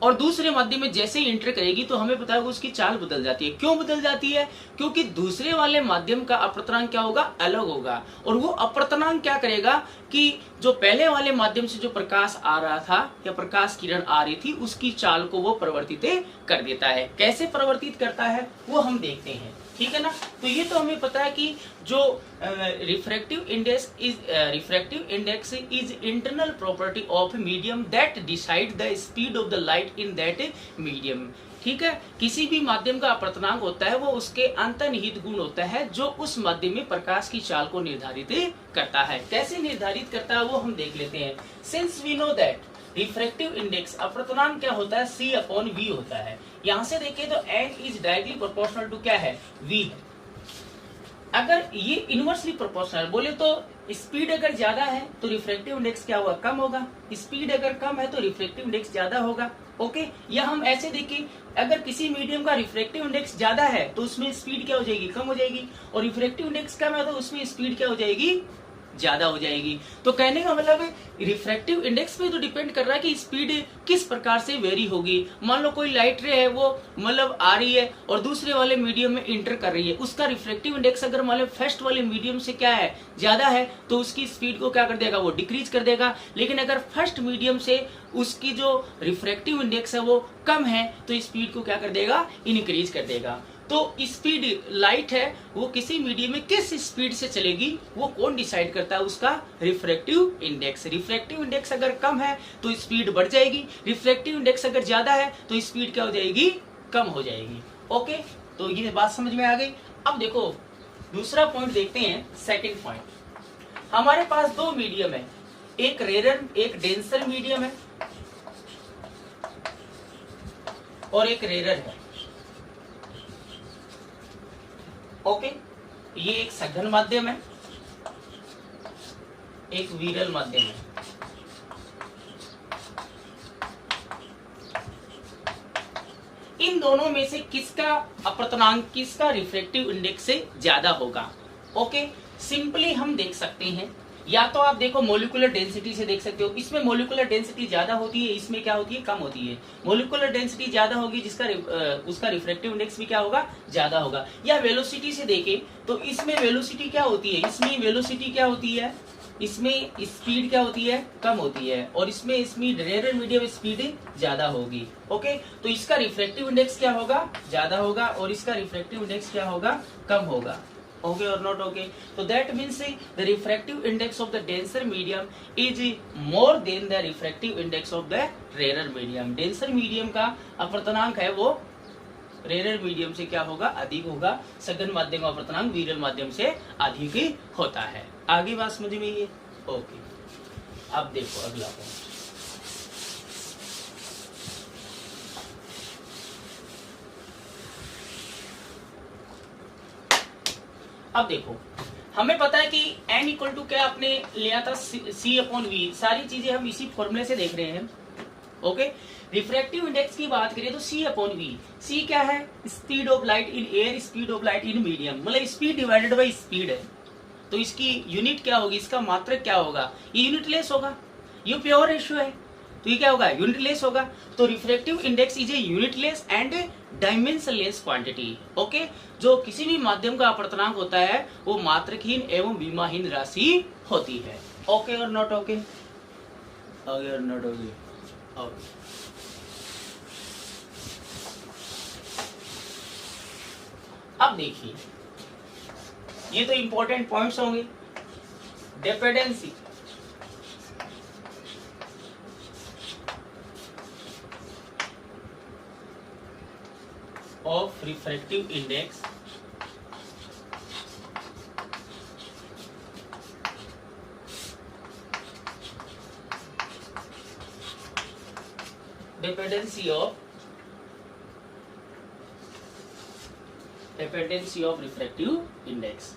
और दूसरे माध्यम में जैसे ही इंटर करेगी तो हमें पता है उसकी चाल बदल जाती है। क्यों बदल जाती है? क्योंकि दूसरे वाले माध्यम का अपर्तनांक क्या होगा? अलग होगा। और वो अपर्तनांक क्या करेगा कि जो पहले वाले माध्यम से जो प्रकाश आ रहा था या प्रकाश किरण आ रही थी उसकी चाल को वो परिवर्तित कर देता है। कैसे परिवर्तित करता है वो हम देखते हैं, ठीक है ना? तो ये तो हमें पता है कि जो refractive index is internal property of medium that decide the speed of the light in that medium. ठीक है, किसी भी माध्यम का अपर्तनांक होता है वो उसके अंतर्निहित गुण होता है जो उस माध्यम में प्रकाश की चाल को निर्धारित करता है। कैसे निर्धारित करता है वो हम देख लेते हैं। Since we know that refractive index अपर्तनांक क्या होता है? C/V होता है। यहां से देखें तो N is directly proportional to क्या है? V है। अगर ये इनवर्सली प्रोपोर्शनल बोले तो स्पीड अगर ज्यादा है तो रिफ्रैक्टिव इंडेक्स क्या होगा? कम होगा। स्पीड अगर कम है तो रिफ्रैक्टिव इंडेक्स ज्यादा होगा। ओके, या हम ऐसे देखें, अगर किसी मीडियम का रिफ्रैक्टिव इंडेक्स ज्यादा है तो उसमें स्पीड क्या हो जाएगी? कम हो जाएगी। और रिफ्रैक्टिव इंडेक्स कम है तो उसमें स्पीड क्या हो जाएगी? ज्यादा हो जाएगी। तो कहने का मतलब रिफ्रैक्टिव इंडेक्स पे तो डिपेंड कर रहा है कि स्पीड किस प्रकार से वेरी होगी। मान लो कोई लाइट रे है वो मतलब आ रही है और दूसरे वाले मीडियम में इंटर कर रही है, उसका रिफ्रैक्टिव इंडेक्स अगर मान लो फर्स्ट वाले मीडियम से क्या है ज्यादा है तो उसकी स्पीड को क्या कर देगा, वो डिक्रीज कर देगा। लेकिन अगर फर्स्ट मीडियम से उसकी जो रिफ्रैक्टिव इंडेक्स है वो कम है तो स्पीड को क्या कर देगा, इंक्रीज कर देगा। तो स्पीड लाइट है वो किसी मीडियम में किस स्पीड से चलेगी वो कौन डिसाइड करता है, उसका रिफ्रैक्टिव इंडेक्स। रिफ्रैक्टिव इंडेक्स अगर कम है तो स्पीड बढ़ जाएगी, रिफ्रैक्टिव इंडेक्स अगर ज्यादा है तो स्पीड क्या हो जाएगी, कम हो जाएगी। ओके, तो ये बात समझ में आ गई। अब देखो दूसरा पॉइंट देखते हैं, सेकंड पॉइंट। हमारे पास दो मीडियम है, एक रेयर एक डेंसर मीडियम है और एक रेयर है। ओके, ये एक सघन माध्यम है, एक विरल माध्यम है। इन दोनों में से किसका अपवर्तनांक, किसका रिफ्रैक्टिव इंडेक्स से ज्यादा होगा। ओके, सिंपली हम देख सकते हैं, या तो आप देखो मोलिकुलर डेंसिटी से देख सकते हो, इसमें मोलिकुलर डेंसिटी ज्यादा होती है, इसमें क्या होती है, कम होती है। मोलिकुलर डेंसिटी ज्यादा होगी जिसका उसका रिफ्रैक्टिव इंडेक्स भी क्या होगा, ज्यादा होगा। या वेलोसिटी से देखें तो इसमें वेलोसिटी क्या होती है, इसमें वेलोसिटी क्या होती है, इसमें स्पीड क्या होती है, कम होती है, और इसमें स्पीड रेयर मीडियम स्पीड ज्यादा होगी। ओके, तो इसका रिफ्रैक्टिव इंडेक्स क्या होगा, ज्यादा होगा, और इसका रिफ्रैक्टिव इंडेक्स क्या होगा, कम होगा। Okay or not okay? So that means the refractive index of the denser medium is more than the refractive index of the rarer medium. Denser medium का अपवर्तनांक है वो रेयर मीडियम से क्या होगा, अधिक होगा। सघन माध्यम का अपवर्तनांक विरल माध्यम से अधिक ही होता है। आगे बात समझ में ये। ओके, अब देखो अगला पॉइंट। अब देखो हमें पता है कि n इक्वल टू क्या आपने लिया था, C/V। सारी चीजें हम इसी फॉर्मूले से देख रहे हैं। ओके, रिफ्रैक्टिव इंडेक्स की बात करें तो C/V। C क्या है, speed of light in air, speed of light in medium, मतलब स्पीड डिवाइडेड बाई स्पीड है। तो इसकी यूनिट क्या होगी, इसका मात्रक क्या होगा, ये यूनिटलेस होगा। ये प्योर रेशियो है तो ये क्या होगा, यूनिटलेस होगा। तो refractive index is a unitless and dimensionless quantity. Okay, जो किसी भी माध्यम का अपवर्तनांक होता है वो मात्रकहीन एवं विमाहीन राशि होती है। ओके और नॉट ओके, ओके और नॉट ओके। अब देखिए ये तो इंपॉर्टेंट पॉइंट्स होंगे। Dependency of refractive index dependency of refractive index।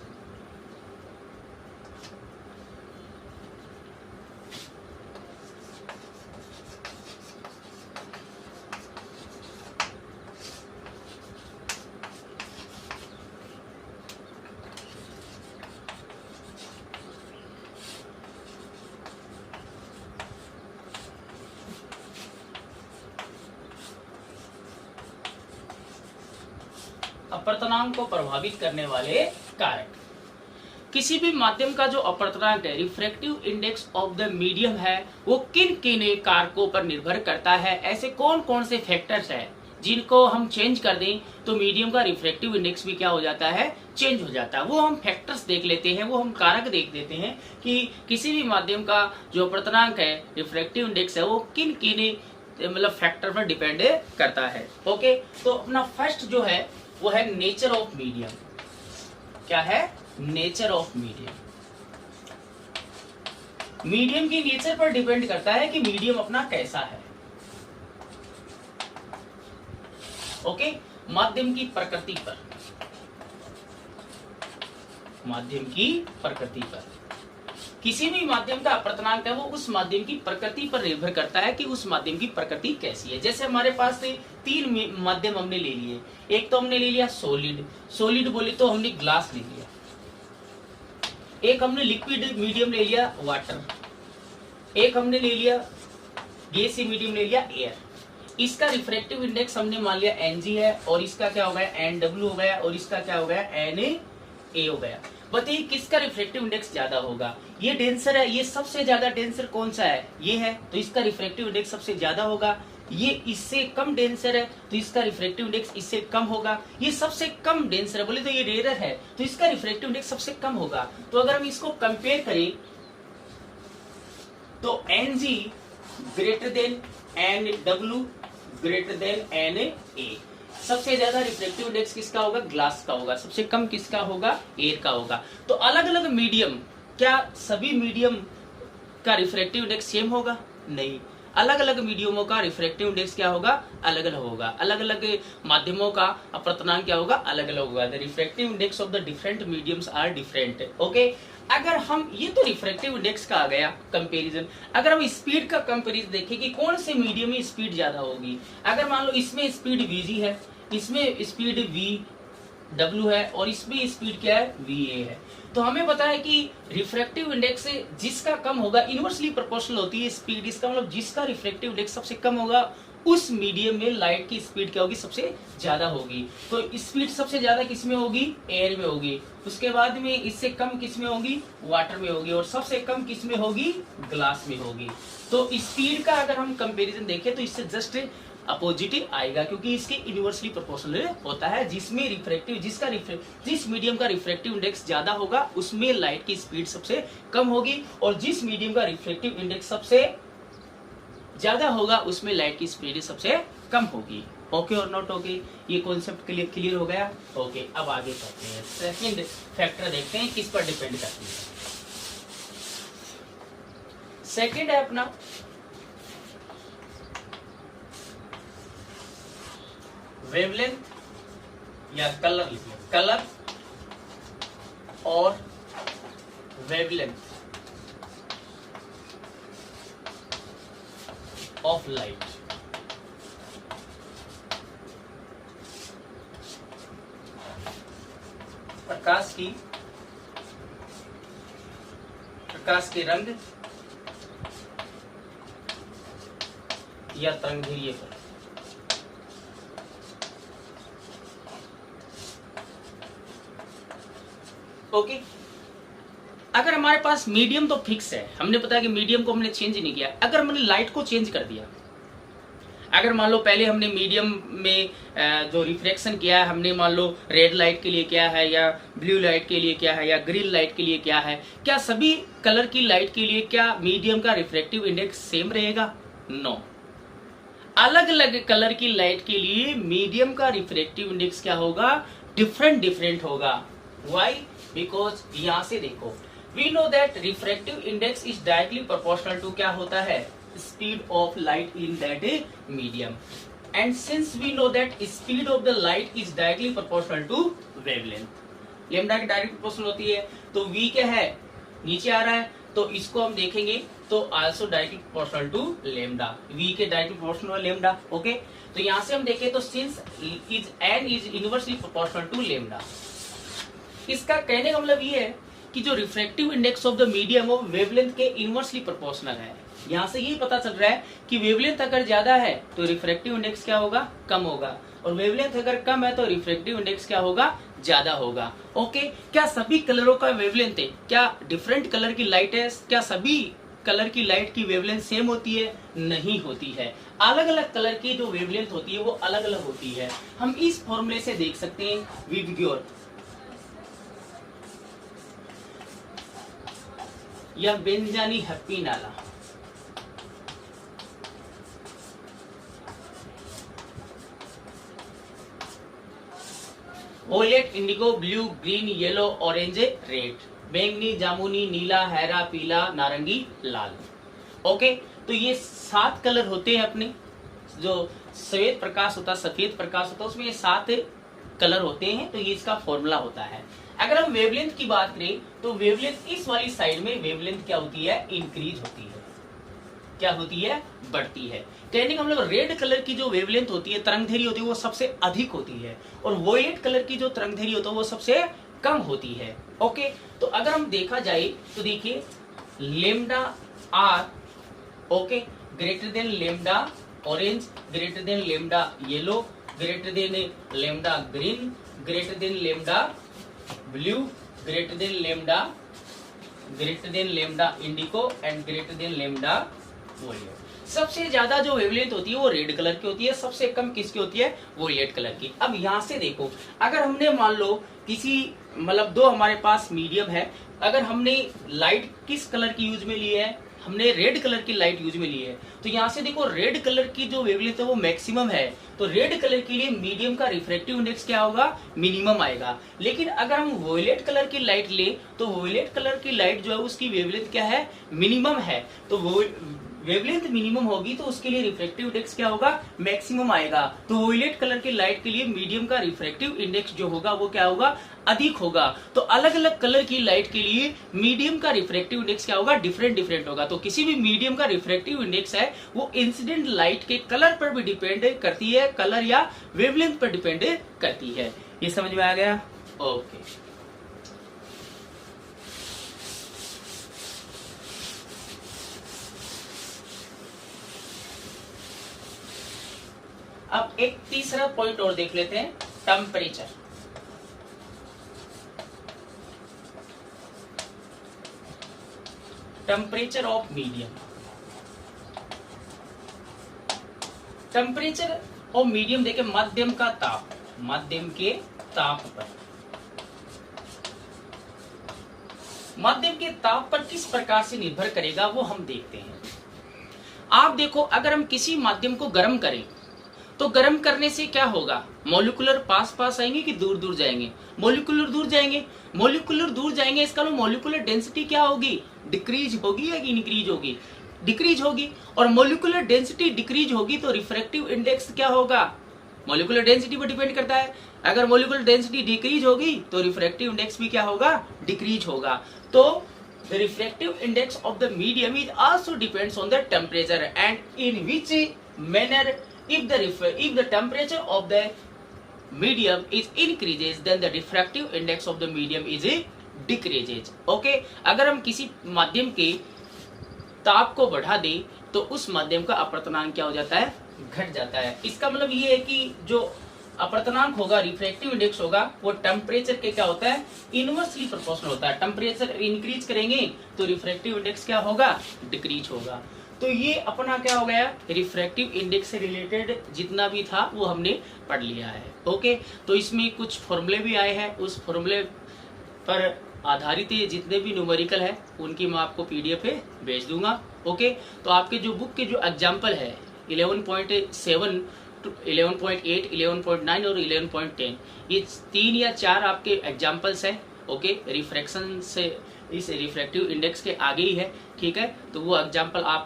अपवर्तनांक को प्रभावित करने वाले कारक। किसी भी माध्यम का जो अपवर्तनांक है, refractive index of the medium है, वो किन किन कारकों पर निर्भर करता है। ऐसे कौन कौन से फैक्टर्स हैं जिनको हम चेंज कर दें तो मीडियम का रिफ्रैक्टिव इंडेक्स भी क्या हो जाता है, चेंज हो जाता है। वो हम फैक्टर्स देख लेते हैं, वो हम कारक देख लेते हैं कि किसी भी माध्यम का जो अपवर्तनांक है, रिफ्रैक्टिव इंडेक्स है, वो किन किन मतलब फैक्टर पर डिपेंड करता है। ओके, तो अपना फर्स्ट जो है वो है नेचर ऑफ मीडियम। क्या है, नेचर ऑफ मीडियम। मीडियम की नेचर पर डिपेंड करता है कि मीडियम अपना कैसा है। ओके, माध्यम की प्रकृति पर, माध्यम की प्रकृति पर किसी भी माध्यम का अपवर्तनांक है वो उस माध्यम की प्रकृति पर निर्भर करता है कि उस माध्यम की प्रकृति कैसी है। जैसे हमारे पास से तीन माध्यम हमने ले लिए, एक तो हमने ले लिया सॉलिड, सॉलिड बोले तो हमने ग्लास ले लिया। एक हमने लिक्विड मीडियम ले लिया वाटर, एक हमने ले लिया गैसीय मीडियम ले लिया एयर। इसका रिफ्रैक्टिव इंडेक्स हमने मान लिया Ng है और इसका क्या हो गया Nw हो गया और इसका क्या हो गया Na हो गया। बताइए किसका रिफ्रैक्टिव इंडेक्स ज्यादा होगा? ये डेंसर है, ये सबसे ज्यादा डेंसर कौन सा है? ये है, तो इसका रिफ्रैक्टिव इंडेक्स सबसे ज्यादा होगा। ये इससे कम डेंसर है तो इसका रिफ्रैक्टिव इंडेक्स इससे कम होगा। ये सबसे कम डेंसर है, बोले तो ये रेयर है तो इसका रिफ्रैक्टिव इंडेक्स सबसे कम होगा। तो अगर हम इसको कंपेयर करें तो Ng greater than Nw greater than Na। सबसे ज्यादा रिफ्रैक्टिव इंडेक्स किसका होगा? ग्लास का होगा। सबसे कम किसका होगा? एयर का होगा। तो अलग अलग मीडियम, क्या सभी मीडियम का रिफ्रैक्टिव इंडेक्स सेम होगा? नहीं, अलग अलग मीडियमों का रिफ्रैक्टिव इंडेक्स क्या होगा? अलग अलग होगा। अलग अलग माध्यमों का अपवर्तनांक क्या होगा? अलग अलग होगा। The refractive index of the different mediums are different. Okay, अगर हम ये तो रिफ्रैक्टिव इंडेक्स का आ गया कंपैरिजन। अगर हम स्पीड का कंपैरिजन देखें कि कौन से मीडियम में स्पीड ज्यादा होगी। अगर मान लो इसमें स्पीड Vg है, इसमें स्पीड Vw है और इसमें स्पीड क्या है? Va है। तो हमें पता है कि रिफ्रैक्टिव इंडेक्स जिसका कम होगा इनवर्सली प्रोपोर्शनल होती है स्पीड। इसका मतलब जिसका रिफ्रैक्टिव इंडेक्स सबसे कम होगा उस मीडियम में लाइट की स्पीड क्या होगी? सबसे ज्यादा होगी। तो स्पीड सबसे ज्यादा किस में होगी? एयर में होगी। उसके बाद में इससे कम किस में होगी? वाटर में होगी। और सबसे कम किस में होगी? ग्लास में होगी। तो स्पीड का अगर हम कंपेरिजन देखें तो इससे जस्ट अपोजिट आएगा, क्योंकि इसके इनवर्सली प्रोपोर्शनल होता है। जिसमें रिफ्रैक्टिव जिस मीडियम का रिफ्रैक्टिव इंडेक्स ज्यादा होगा उसमें लाइट की स्पीड सबसे कम होगी, और जिस मीडियम का रिफ्रैक्टिव इंडेक्स सबसे ज्यादा होगा उसमें लाइट की स्पीड सबसे कम होगी। ओके और नॉट ओके? ये कॉन्सेप्ट क्लियर हो गया? ओके, अब आगे चलते हैं। सेकंड फैक्टर देखते हैं किस पर डिपेंड करती है। सेकंड है अपना वेवलेंथ या कलर, लिखिए कलर और वेवलेंथ ऑफ लाइट। प्रकाश के रंग या तरंगधैर्य पर। ओके, अगर हमारे पास मीडियम तो फिक्स है, हमने पता कि मीडियम को हमने चेंज नहीं किया। अगर हमने लाइट को चेंज कर दिया, अगर मान लो पहले हमने मीडियम में जो रिफ्रैक्शन किया है हमने मान लो रेड लाइट के लिए क्या है या ब्लू लाइट के लिए क्या है या ग्रीन लाइट के लिए क्या है, क्या सभी कलर की लाइट के लिए क्या मीडियम का रिफ्रैक्टिव इंडेक्स सेम रहेगा? नो, अलग अलग कलर की लाइट के लिए मीडियम का रिफ्रैक्टिव इंडेक्स क्या होगा? डिफरेंट होगा। Why? Because यहाँ से देखो, we know that refractive index is directly proportional to क्या होता है? Speed of light in that medium. And since we know that speed of the light is directly proportional to wavelength, lambda की direct proportional होती है, तो v क्या है? नीचे आ रहा है, तो इसको हम देखेंगे तो also directly proportional to lambda, v के डायरेक्ट प्रोपोर्शनल lambda। ओके, तो यहाँ से हम देखें तो since n is inversely proportional to lambda, इसका कहने का मतलब ये है कि जो refractive index of the medium वो वेवलेंथ के इनवर्सली प्रोपोर्शनल है। यहाँ से यही पता चल रहा है कि वेवलेंथ अगर ज्यादा है तो रिफ्रैक्टिव इंडेक्स क्या होगा? कम होगा, और वेवलेंथ अगर कम है तो रिफ्रैक्टिव इंडेक्स क्या होगा? ज्यादा होगा। ओके, क्या सभी कलरों का वेवलेंथ है? क्या डिफरेंट कलर की लाइट है? क्या सभी कलर की लाइट की वेवलेंथ सेम होती है? नहीं होती है। अलग अलग कलर की जो वेवलेंथ होती है वो अलग अलग होती है। हम इस फॉर्मूले से देख सकते हैं विबग्योर या बेंजानी हैप्पी नाला। Violet, indigo, blue, green, yellow, orange, red, बैंगनी, जामुनी, नीला, हरा, पीला, नारंगी, लाल। ओके, तो ये 7 कलर होते हैं अपने। जो सफेद प्रकाश होता है उसमें ये 7 कलर होते हैं, तो ये इसका फॉर्मूला होता है। अगर हम वेवलेंथ की बात करें तो वेवलेंथ इस वाली साइड में वेवलेंथ क्या होती है? इंक्रीज होती है। क्या होती है? बढ़ती है। कहने का मतलब रेड कलर की जो वेवलेंथ होती है, तरंगधैर्घ्य होती है, वो सबसे अधिक होती है, और वोयलेट कलर की जो तरंगधैर्घ्य होता है वो सबसे कम होती है। ओके, तो अगर हम देखा जाए तो देखिए lambda R okay greater than lambda orange, greater than lambda yellow, greater than lambda green, greater than lambda blue, greater than lambda indigo and greater than lambda violet. सबसे ज्यादा जो वेवलेंथ होती है वो रेड कलर की होती है, सबसे कम किसकी होती है, वोलेट कलर की। अब यहाँ से देखो, अगर हमने मान लो किसी मतलब दो हमारे पास मीडियम है, अगर हमने लाइट किस कलर की यूज में ली है, हमने रेड कलर की लाइट यूज में ली है, तो यहाँ से देखो रेड कलर की जो वेवलेंथ है वो मैक्सिमम है, तो रेड कलर के लिए मीडियम का रिफ्रैक्टिव इंडेक्स क्या होगा, मिनिमम आएगा। लेकिन अगर हम वोयलेट कलर की लाइट ले तो वोयलेट कलर की लाइट जो है उसकी वेवलेंथ क्या है, मिनिमम है, तो वो वेवलेंथ मिनिमम होगी तो उसके लिए रिफ्रैक्टिव इंडेक्स क्या होगा, मैक्सिमम आएगा। तो वोयलेट कलर की लाइट के लिए मीडियम का रिफ्रैक्टिव इंडेक्स जो होगा वो क्या होगा, अधिक होगा। तो अलग अलग कलर की लाइट के लिए मीडियम का रिफ्रैक्टिव इंडेक्स क्या होगा, डिफरेंट होगा। तो किसी भी मीडियम का रिफ्रैक्टिव इंडेक्स है वो इंसिडेंट लाइट के कलर पर भी डिपेंड करती है, कलर या वेवलेंथ पर डिपेंड करती है। ये समझ में आ गया? ओके। अब एक तीसरा पॉइंट और देख लेते हैं, temperature. Temperature of medium. Temperature of medium देखे मध्यम का ताप, मध्यम के ताप पर, मध्यम के ताप पर किस प्रकार से निर्भर करेगा वो हम देखते हैं। आप देखो, अगर हम किसी माध्यम को गर्म करें तो गर्म करने से क्या होगा, मॉलिक्यूलर पास पास आएंगे कि दूर दूर जाएंगे, मॉलिक्यूलर दूर जाएंगे, मॉलिक्यूलर दूर जाएंगे, इसका मतलब मॉलिक्यूलर डेंसिटी क्या होगी, डिक्रीज होगी या इंक्रीज होगी, डिक्रीज होगी। और मॉलिक्यूलर डेंसिटी डिक्रीज होगी तो रिफ्रैक्टिव इंडेक्स क्या होगा, मॉलिक्यूलर डेंसिटी पर डिपेंड करता है। अगर मॉलिक्यूलर डेंसिटी डिक्रीज होगी तो रिफ्रैक्टिव इंडेक्स भी क्या होगा, डिक्रीज होगा। तो the refractive index of the medium is also depends on the temperature, and in which manner if the temperature of the medium is increases then the refractive index of the medium is decreases। okay, अगर हम किसी माध्यम के ताप को बढ़ा दे तो उस माध्यम का अपवर्तनांक क्या हो जाता है, घट जाता है। इसका मतलब ये है कि जो अपवर्तनांक होगा, रिफ्रैक्टिव इंडेक्स होगा, वो टेम्परेचर के क्या होता है, इनवर्सली प्रोपोर्शनल होता है। टेम्परेचर इंक्रीज करेंगे तो रिफ्रैक्टिव इंडेक्स क्या होगा, डिक्रीज होगा। तो ये अपना क्या हो गया, रिफ्रैक्टिव इंडेक्स से रिलेटेड जितना भी था वो हमने पढ़ लिया है। ओके, तो इसमें कुछ फॉर्मूले भी आए हैं, उस फॉर्मूले पर आधारित जितने भी न्यूमेरिकल है उनकी मैं आपको पीडीएफ पे भेज दूंगा। ओके, तो आपके जो बुक के जो एग्जाम्पल है 11.7 11.8, 11.9 और 11.10, ये 3 या 4 आपके एग्जाम्पल्स हैं। ओके, रिफ्रैक्शन से इस रिफ्रैक्टिव इंडेक्स के आगे ही है, ठीक है, तो वो एग्जाम्पल आप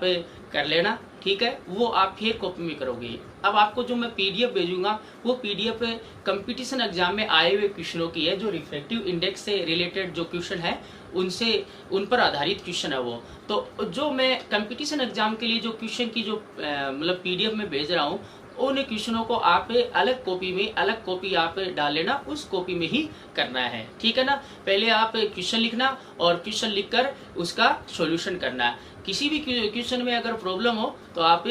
कर लेना, ठीक है, वो आप फिर कॉपी में करोगे। अब आपको जो मैं पीडीएफ भेजूंगा वो पीडीएफ कंपटीशन एग्जाम में आए हुए क्वेश्चनों की है, जो रिफ्रैक्टिव इंडेक्स से रिलेटेड जो क्वेश्चन है उन पर आधारित क्वेश्चन है वो। तो जो मैं कंपटीशन एग्जाम के लिए जो क्वेश्चन की जो मतलब पीडीएफ में भेज रहा हूँ, उन क्वेश्चनों को आप अलग कॉपी आप डाल लेना, उस कॉपी में ही करना है, ठीक है ना। पहले आप क्वेश्चन लिखना और क्वेश्चन लिखकर उसका सॉल्यूशन करना है। किसी भी क्वेश्चन में अगर प्रॉब्लम हो तो आप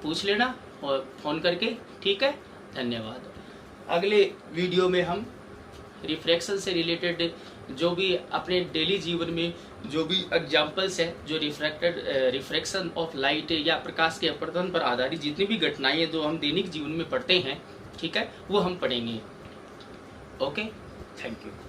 पूछ लेना और फोन करके, ठीक है। धन्यवाद। अगले वीडियो में हम रिफ्रैक्शन से रिलेटेड जो भी अपने डेली जीवन में जो भी एग्जाम्पल्स है, जो रिफ्रैक्शन ऑफ लाइट या प्रकाश के अपवर्तन पर आधारित जितनी भी घटनाएं हैं जो हम दैनिक जीवन में पढ़ते हैं, ठीक है, वो हम पढ़ेंगे। Okay, thank you.